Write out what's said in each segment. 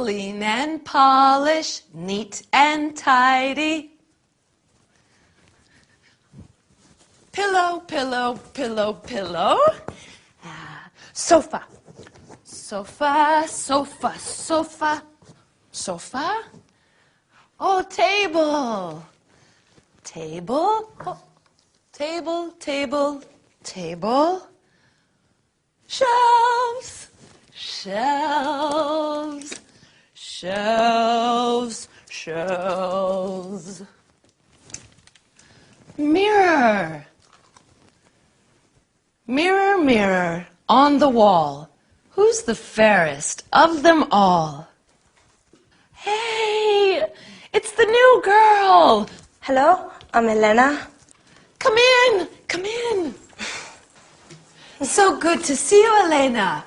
clean and polish, neat and tidy. Pillow, pillow, pillow, pillow. Sofa. Sofa, sofa, sofa, sofa. Oh, table. Table. Oh, table, table, table. Shelves. Shelves. Shelves. Shelves. Mirror. Mirror, mirror on the wall, who's the fairest of them all? Hey, it's the new girl. Hello, I'm Elena. Come in, come in. So good to see you, Elena.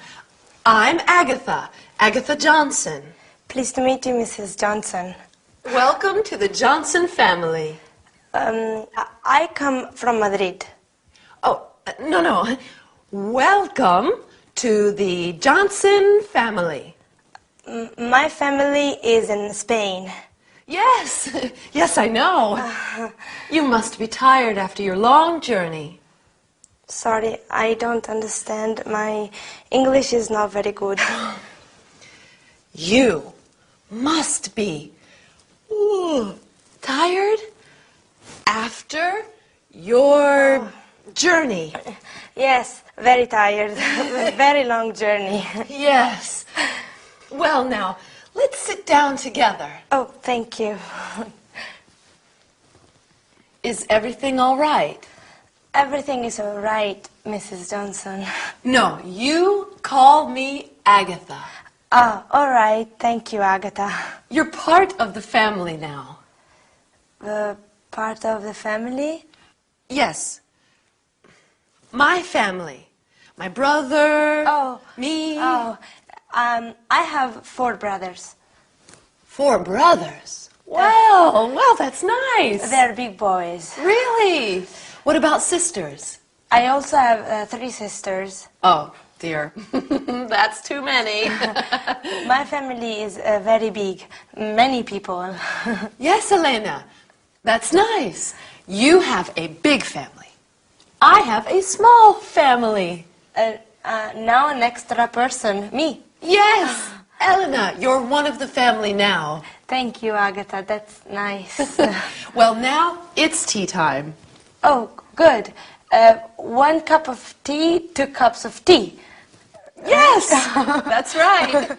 I'm Agatha, Agatha Johnson. Pleased to meet you, Mrs. Johnson. Welcome to the Johnson family. I come from Madrid. Oh, no. Welcome to the Johnson family. My family is in Spain. Yes, yes, I know. You must be tired after your long journey. Sorry, I don't understand. My English is not very good. You must be tired after your journey. Yes, very tired. Very long journey. Yes. Well, now, let's sit down together. Oh, thank you. Is everything all right? Everything is all right, Mrs. Johnson. No, you call me Agatha. Ah, all right. Thank you, Agatha. You're part of the family now. Part of the family? Yes. My family. My brother. Oh. Me. Oh. I have 4 brothers. 4 brothers? Well, that's nice. They're big boys. Really? What about sisters? I also have 3 sisters. Oh, dear. That's too many. My family is very big. Many people. Yes, Elena. That's nice. You have a big family. I have a small family. Now an extra person, me. Yes. Elena, you're one of the family now. Thank you, Agatha. That's nice. Well, now it's tea time. Oh, good. 1 cup of tea, 2 cups of tea. Yes, that's right.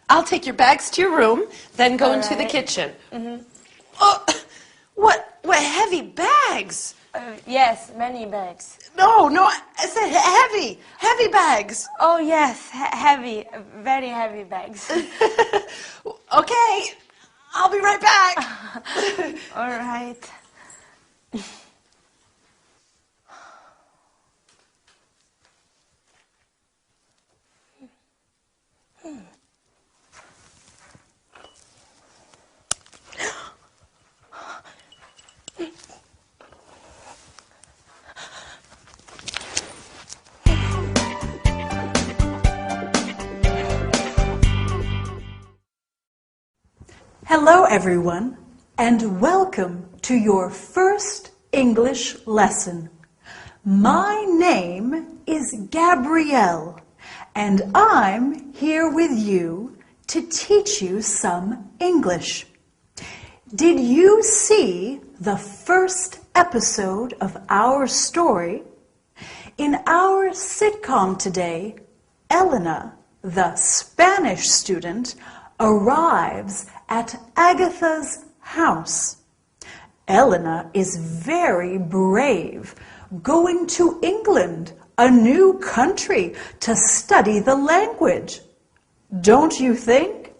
I'll take your bags to your room, then go into the right. kitchen. Mm-hmm. Oh, what heavy bags? Yes, many bags. No, I said heavy bags. Oh, yes, heavy, very heavy bags. Okay, I'll be right back. All right. Hello everyone, and welcome to your first English lesson. My name is Gabrielle, and I'm here with you to teach you some English. Did you see the first episode of our story? In our sitcom today, Elena, the Spanish student, arrives at Agatha's house. Elena is very brave, going to England, a new country, to study the language. Don't you think?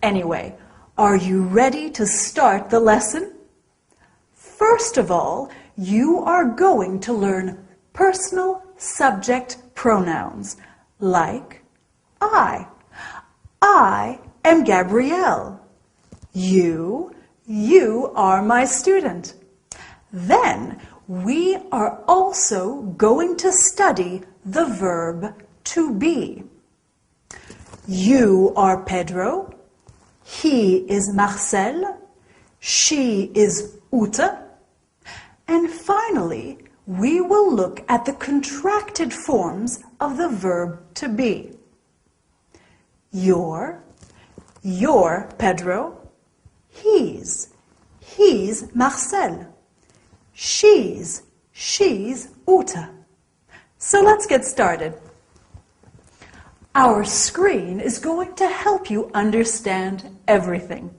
Anyway, are you ready to start the lesson? First of all, you are going to learn personal subject pronouns like I. I am Gabrielle. You are my student. Then we are also going to study the verb to be. You are Pedro. He is Marcel. She is Ute. And finally, we will look at the contracted forms of the verb to be. Your Pedro. He's Marcel. She's Ute. So let's get started. Our screen is going to help you understand everything.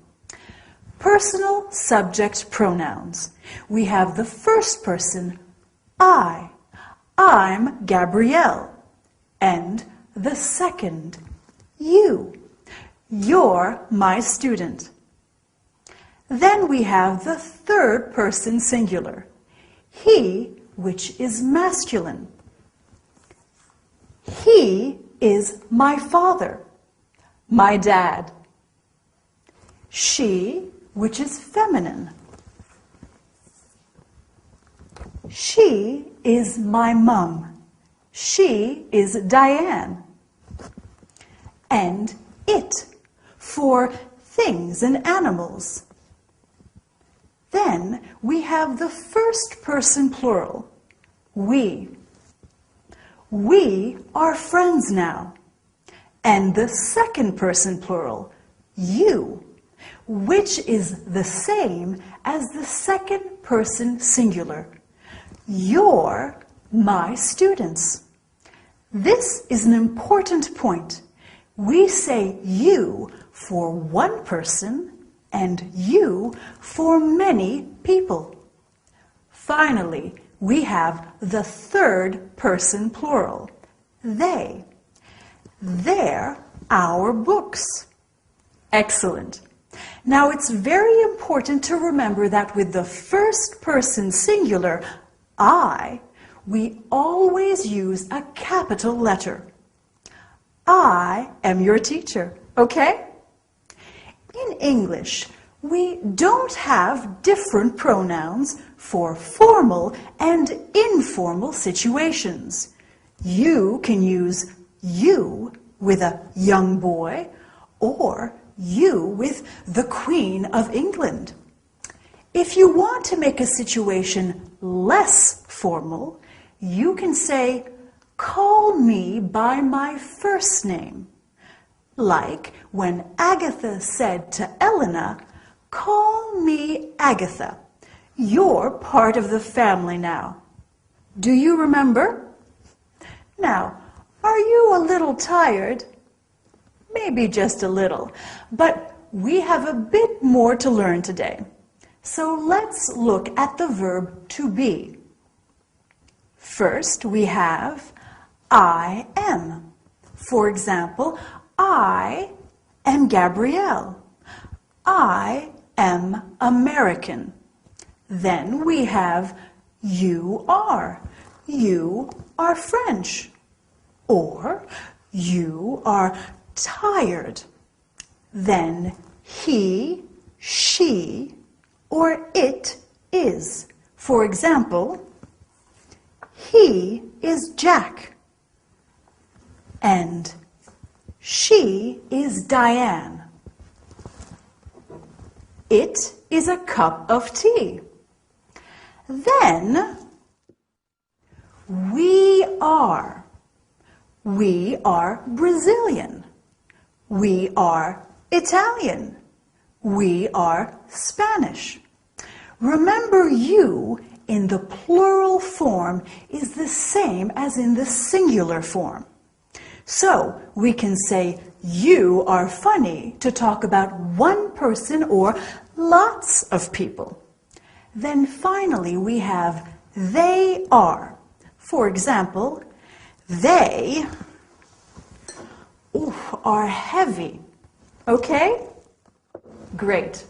Personal subject pronouns. We have the first person, I. I'm Gabrielle. And the second, you. You're my student. Then we have the third person singular, he, which is masculine. He is my father, my dad. She, which is feminine. She is my mum. She is Diane. And it, for things and animals. Then we have the first person plural, we. We are friends now. And the second person plural, you, which is the same as the second person singular. You're my students. This is an important point. We say you for one person and you for many people. Finally, we have the third person plural, they. They're our books. Excellent. Now it's very important to remember that with the first person singular, I, we always use a capital letter. I am your teacher, okay? In English, we don't have different pronouns for formal and informal situations. You can use you with a young boy or you with the Queen of England. If you want to make a situation less formal, you can say, call me by my first name. Like when Agatha said to Elena, call me Agatha. You're part of the family now. Do you remember? Now, are you a little tired? Maybe just a little, but we have a bit more to learn today. So let's look at the verb to be. First, we have I am. For example, I am Gabrielle. I am American. Then we have you are. You are French. Or you are tired. Then he, she, or it is. For example, he is Jack. And she is Diane. It is a cup of tea. Then we are. We are Brazilian. We are Italian. We are Spanish. Remember, you in the plural form is the same as in the singular form. So we can say you are funny to talk about one person or lots of people. Then finally we have they are. For example, they are heavy. Okay? Great.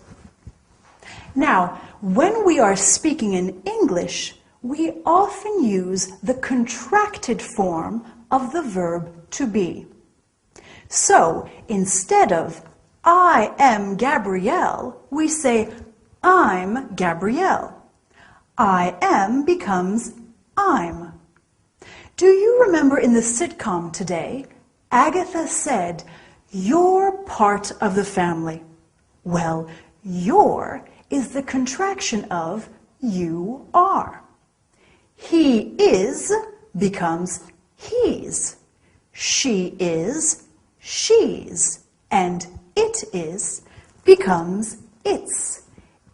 Now, when we are speaking in English, we often use the contracted form of the verb to be. So, instead of I am Gabrielle, we say I'm Gabrielle. I am becomes I'm. Do you remember in the sitcom today, Agatha said, you're part of the family. Well, your is the contraction of you are. He is becomes he's. She is she's. And it is becomes its.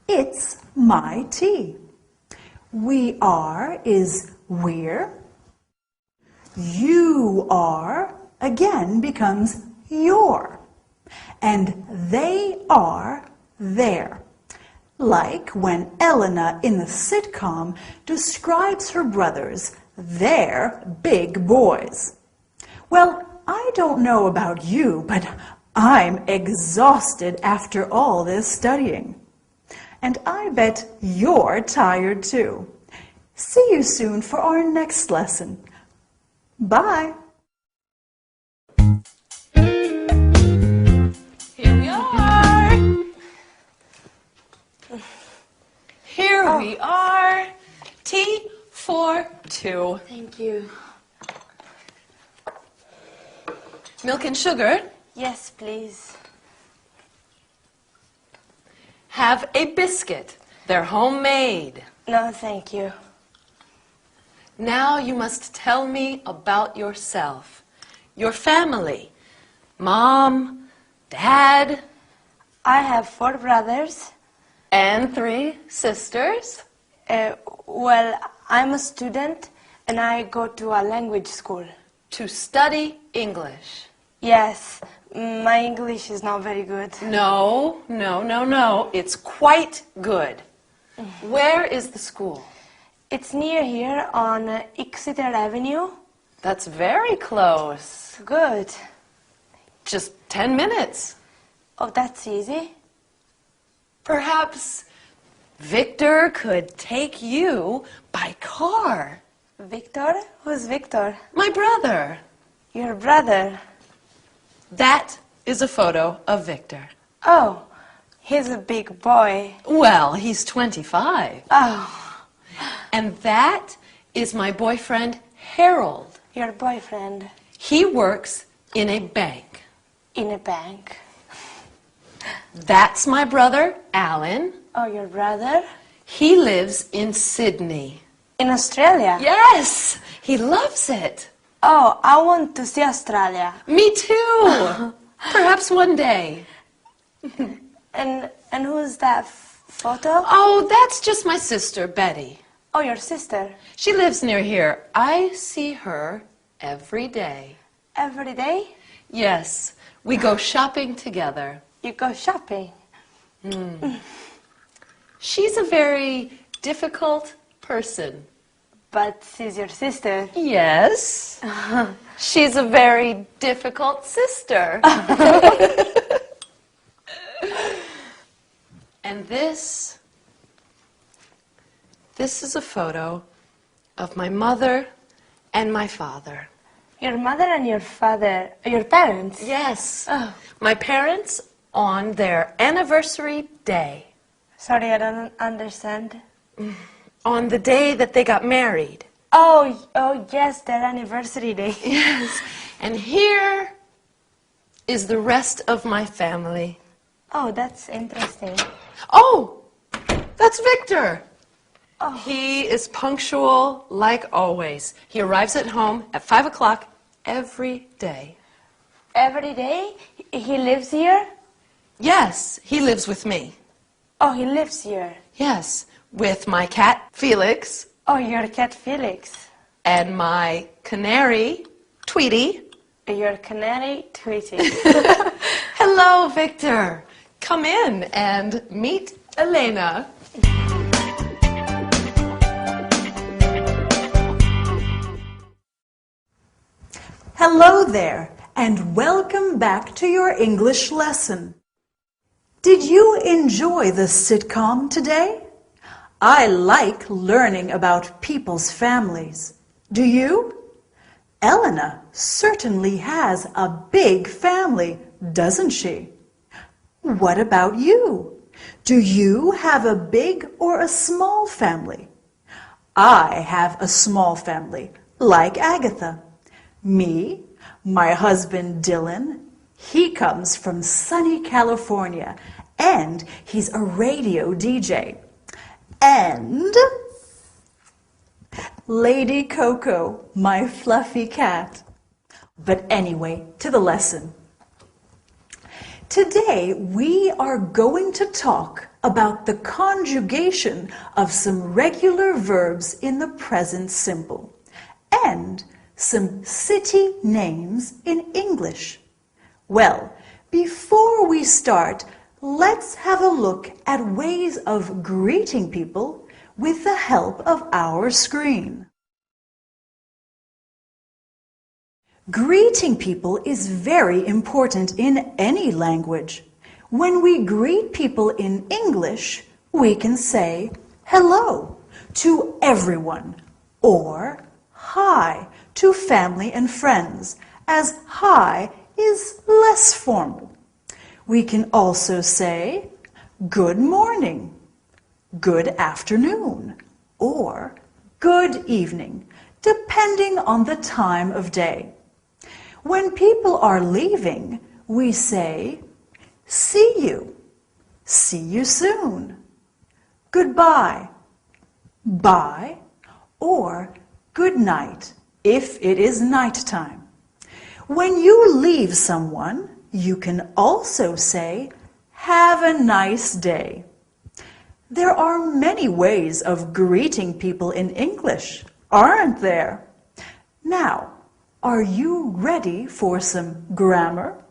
It's my tea. We are is we're. You are again becomes your. And they are their. Like when Elena in the sitcom describes her brothers, they're big boys. Well, I don't know about you, but I'm exhausted after all this studying. And I bet you're tired too. See you soon for our next lesson. Bye. Here we are. Here we are. Tea for two. Thank you. Milk and sugar. Yes, please. Have a biscuit. They're homemade. No, thank you. Now you must tell me about yourself. Your family. Mom, Dad, I have 4 brothers. and 3 sisters. Well, I'm a student and I go to a language school. To study English. Yes, my English is not very good. No. It's quite good. Where is the school? It's near here on Exeter Avenue. That's very close. Good. Just 10 minutes. Oh, that's easy. Perhaps Victor could take you by car. Victor? Who's Victor? My brother. Your brother. That is a photo of Victor. Oh, he's a big boy. Well, he's 25. Oh, And that is my boyfriend, Harold. your boyfriend He works in a bank. in a bank. That's my brother, Alan. Oh, your brother? He lives in Sydney. In Australia? Yes, he loves it. Oh, I want to see Australia. Me too. Perhaps one day. And who's that photo? Oh, that's just my sister, Betty. Oh, your sister. She lives near here. I see her every day. Every day? Yes, we go shopping together. You go shopping. She's a very difficult person. But she's your sister. Yes. She's a very difficult sister. And this is a photo of my mother and my father. Your mother and your father, your parents? Yes. Oh. My parents on their anniversary day. Sorry, I don't understand. On the day that they got married. Oh, yes, their anniversary day. Yes. And here is the rest of my family. Oh, that's interesting. Oh, that's Victor. Oh. He is punctual like always. He arrives at home at 5 o'clock every day. Every day? He lives here? Yes, he lives with me. Oh, he lives here. Yes, with my cat, Felix, Oh, your cat Felix. and my canary, Tweety. Your canary Tweety. Hello, Victor. Come in and meet Elena. Hello there, and welcome back to your English lesson. Did you enjoy the sitcom today? I like learning about people's families. Do you? Elena certainly has a big family, doesn't she? What about you? Do you have a big or a small family? I have a small family, like Agatha. Me, my husband Dylan, he comes from sunny California, and he's a radio DJ. And Lady Coco, my fluffy cat. But anyway, to the lesson. Today, we are going to talk about the conjugation of some regular verbs in the present simple and some city names in English. Well, before we start, let's have a look at ways of greeting people with the help of our screen. Greeting people is very important in any language. When we greet people in English, we can say hello to everyone or hi to family and friends, as hi is less formal. We can also say good morning, good afternoon, or good evening, depending on the time of day. When people are leaving, we say, see you soon, goodbye, bye, or good night if it is nighttime. When you leave someone, you can also say, have a nice day. There are many ways of greeting people in English, aren't there? Now, are you ready for some grammar?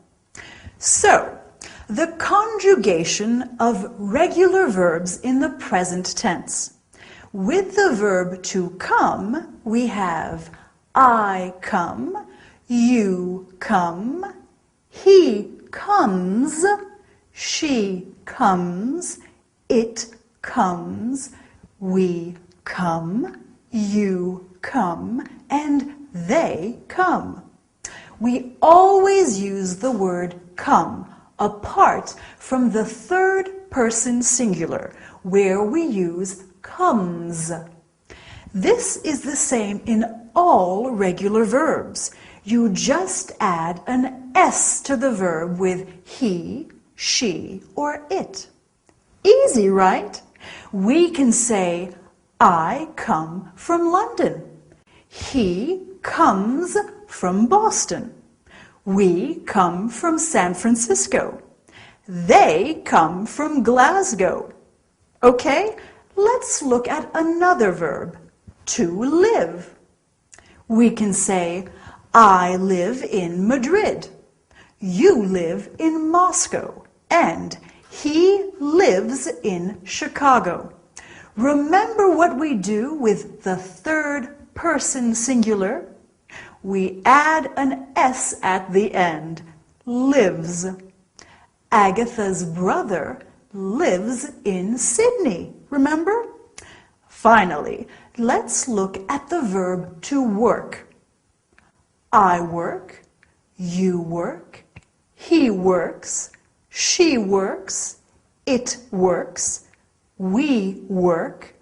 So, the conjugation of regular verbs in the present tense. With the verb to come, we have I come, you come, he comes, she comes, it comes, we come, you come, and they come. We always use the word come apart from the third person singular, where we use comes. This is the same in all regular verbs. You just add an S to the verb with he, she, or it. Easy, right? We can say, I come from London. He comes from Boston. We come from San Francisco. They come from Glasgow. Okay, let's look at another verb, to live. We can say, I live in Madrid. You live in Moscow. And he lives in Chicago. Remember what we do with the third person singular? We add an S at the end, lives. Agatha's brother lives in Sydney, remember? Finally, let's look at the verb to work. I work, you work, he works, she works, it works, we work,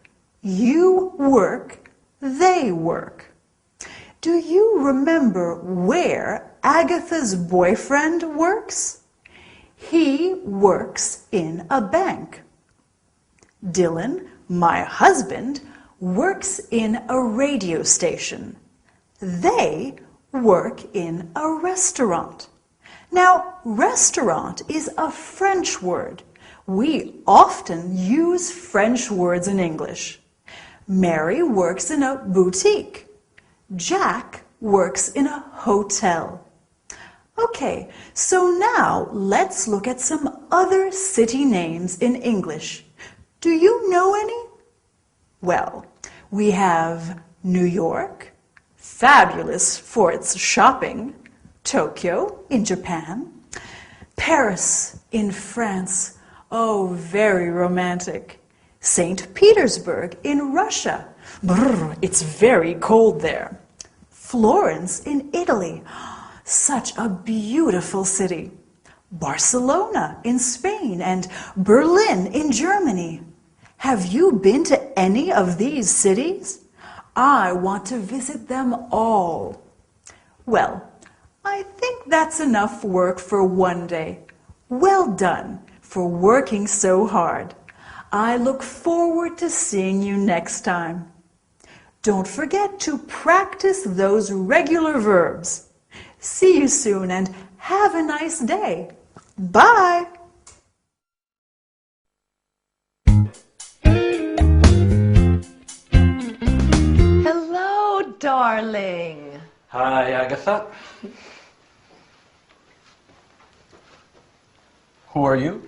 you work, they work. Do you remember where Agatha's boyfriend works? He works in a bank. Dylan, my husband, works in a radio station. They work in a restaurant. Now, restaurant is a French word. We often use French words in English. Mary works in a boutique. Jack works in a hotel. Okay, so now let's look at some other city names in English. Do you know any? Well, we have New York, fabulous for its shopping, Tokyo in Japan, Paris in France, oh, very romantic, St. Petersburg in Russia, brr, it's very cold there, Florence in Italy, such a beautiful city, Barcelona in Spain, and Berlin in Germany. Have you been to any of these cities? I want to visit them all. Well, I think that's enough work for one day. Well done for working so hard. I look forward to seeing you next time. Don't forget to practice those regular verbs. See you soon and have a nice day. Bye! Hello, darling. Hi, Agatha. Who are you?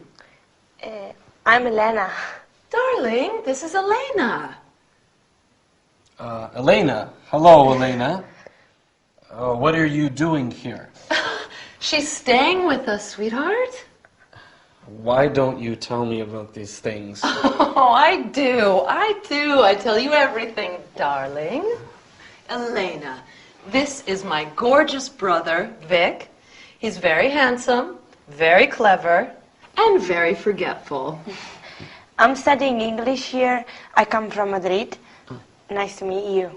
I'm Elena. Darling, this is Elena. Elena. Hello, Elena. What are you doing here? She's staying with us, sweetheart. Why don't you tell me about these things? Oh, I do. I tell you everything, darling. Elena, this is my gorgeous brother, Vic. He's very handsome, very clever, and very forgetful. I'm studying English here. I come from Madrid. Nice to meet you.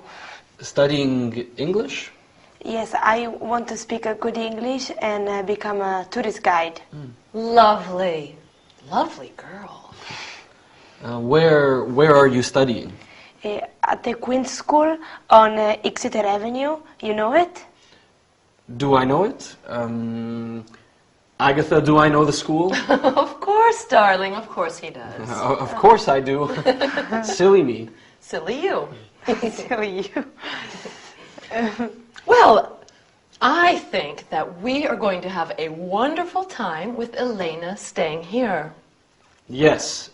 Studying English? Yes, I want to speak a good English and become a tourist guide. Lovely. Lovely girl. Where are you studying? At the Queen's School on Exeter Avenue. You know it? Do I know it? Agatha, do I know the school? Of course, darling. Of course he does. Of course I do. Silly me. Silly you. Silly you. Well, I think that we are going to have a wonderful time with Elena staying here. Yes,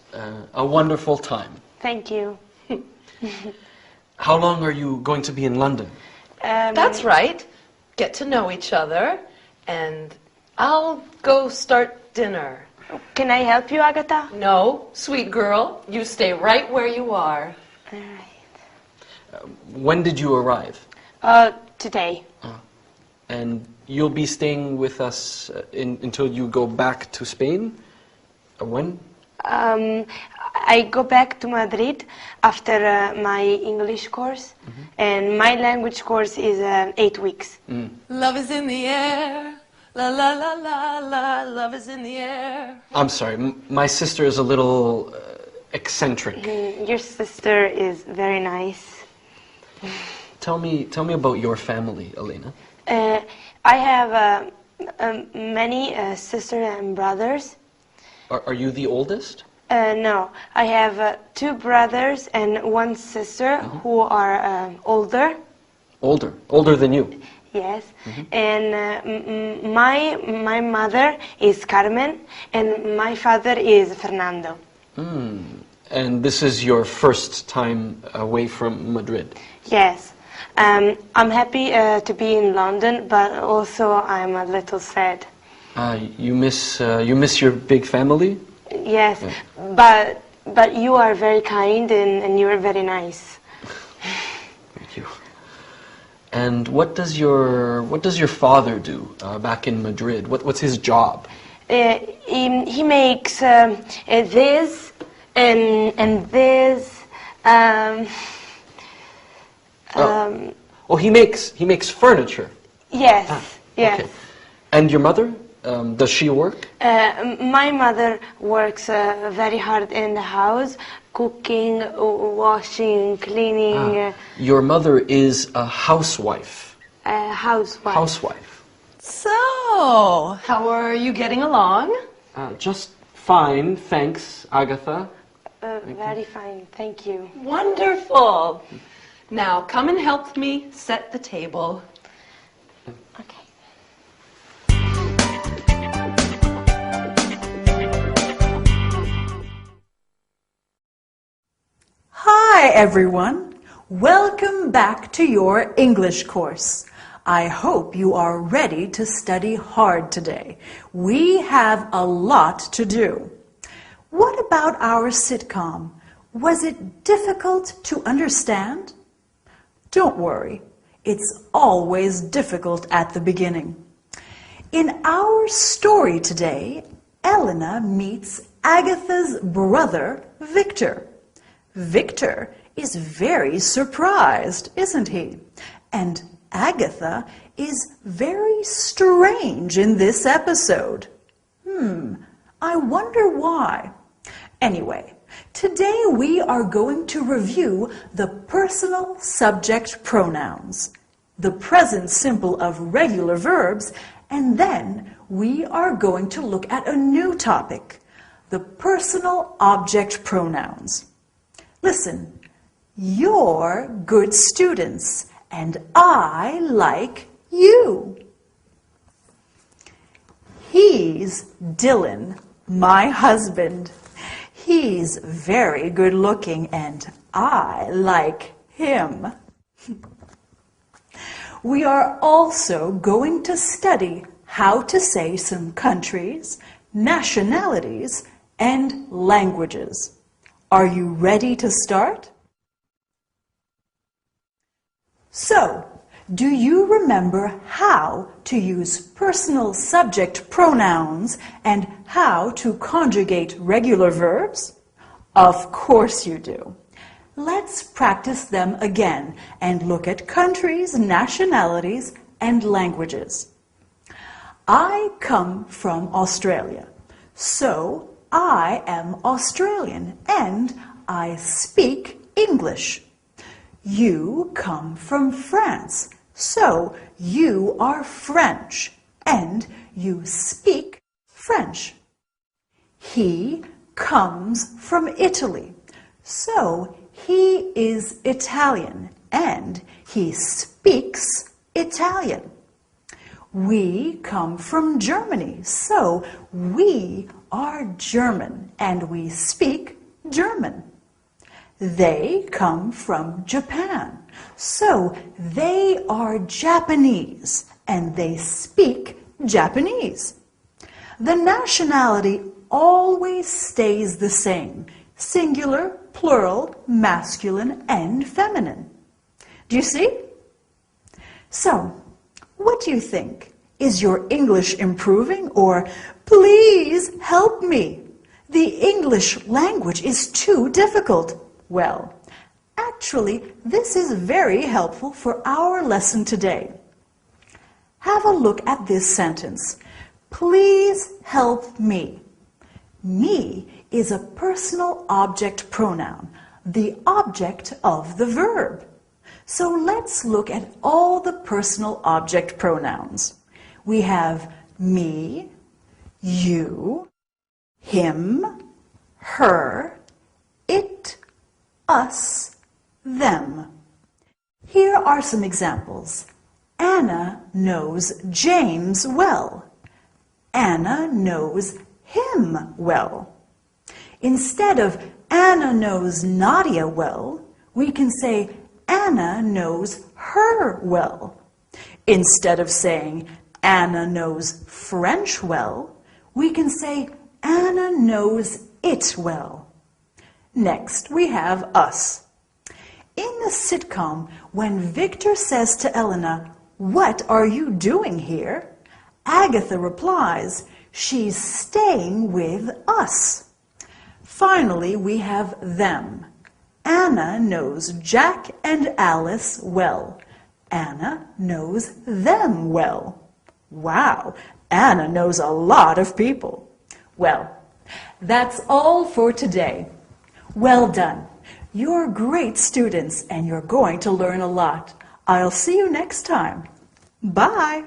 a wonderful time. Thank you. How long are you going to be in London? That's right. Get to know each other, and I'll go start dinner. Can I help you, Agatha? No, sweet girl, you stay right where you are. All right. When did you arrive? Today. And you'll be staying with us until you go back to Spain? When? I go back to Madrid after my English course, and my language course is 8 weeks. Love is in the air. La la la la la. Love is in the air. I'm sorry, my sister is a little eccentric. Your sister is very nice. Tell me about your family, Elena. I have many sisters and brothers. Are you the oldest? No, I have 2 brothers and 1 sister who are older. Older than you? Yes, and my mother is Carmen, and my father is Fernando. And this is your first time away from Madrid? Yes, I'm happy to be in London, but also I'm a little sad. You miss your big family? Yes, but you are very kind and you are very nice. Thank you. And what does your father do back in Madrid? What's his job? He makes this and this. He makes furniture. Yes, yes. Okay. And your mother? Does she work? My mother works very hard in the house, cooking, washing, cleaning. Your mother is a housewife. Housewife. Housewife. So, how are you getting along? Just fine, thanks, Agatha. Very fine, thank you. Wonderful. Now, come and help me set the table. Okay. Hi everyone! Welcome back to your English course. I hope you are ready to study hard today. We have a lot to do. What about our sitcom? Was it difficult to understand? Don't worry, it's always difficult at the beginning. In our story today, Elena meets Agatha's brother, Victor. Victor is very surprised, isn't he? And Agatha is very strange in this episode. I wonder why. Anyway, today we are going to review the personal subject pronouns, the present simple of regular verbs, and then we are going to look at a new topic, the personal object pronouns. Listen, you're good students, and I like you. He's Dylan, my husband. He's very good looking, and I like him. We are also going to study how to say some countries, nationalities, and languages. Are you ready to start? So, do you remember how to use personal subject pronouns and how to conjugate regular verbs? Of course you do. Let's practice them again and look at countries, nationalities, and languages. I come from Australia, so I am Australian and I speak English. You come from France, so you are French and you speak French. He comes from Italy, so he is Italian and he speaks Italian. We come from Germany, so we are German and we speak German. They come from Japan, so they are Japanese and they speak Japanese. The nationality always stays the same, singular, plural, masculine, and feminine. Do you see? So, what do you think? Is your English improving, or please help me? The English language is too difficult. Well, actually, this is very helpful for our lesson today. Have a look at this sentence. Please help me. Me is a personal object pronoun, the object of the verb. So let's look at all the personal object pronouns. We have me, you, him, her, it, us, them. Here are some examples. Anna knows James well. Anna knows him well. Instead of Anna knows Nadia well, we can say Anna knows her well. Instead of saying Anna knows French well, we can say Anna knows it well. Next, we have us. In the sitcom, when Victor says to Elena, "What are you doing here?" Agatha replies, "She's staying with us." Finally, we have them. Anna knows Jack and Alice well. Anna knows them well. Wow, Anna knows a lot of people. Well, that's all for today. Well done. You're great students and you're going to learn a lot. I'll see you next time. Bye.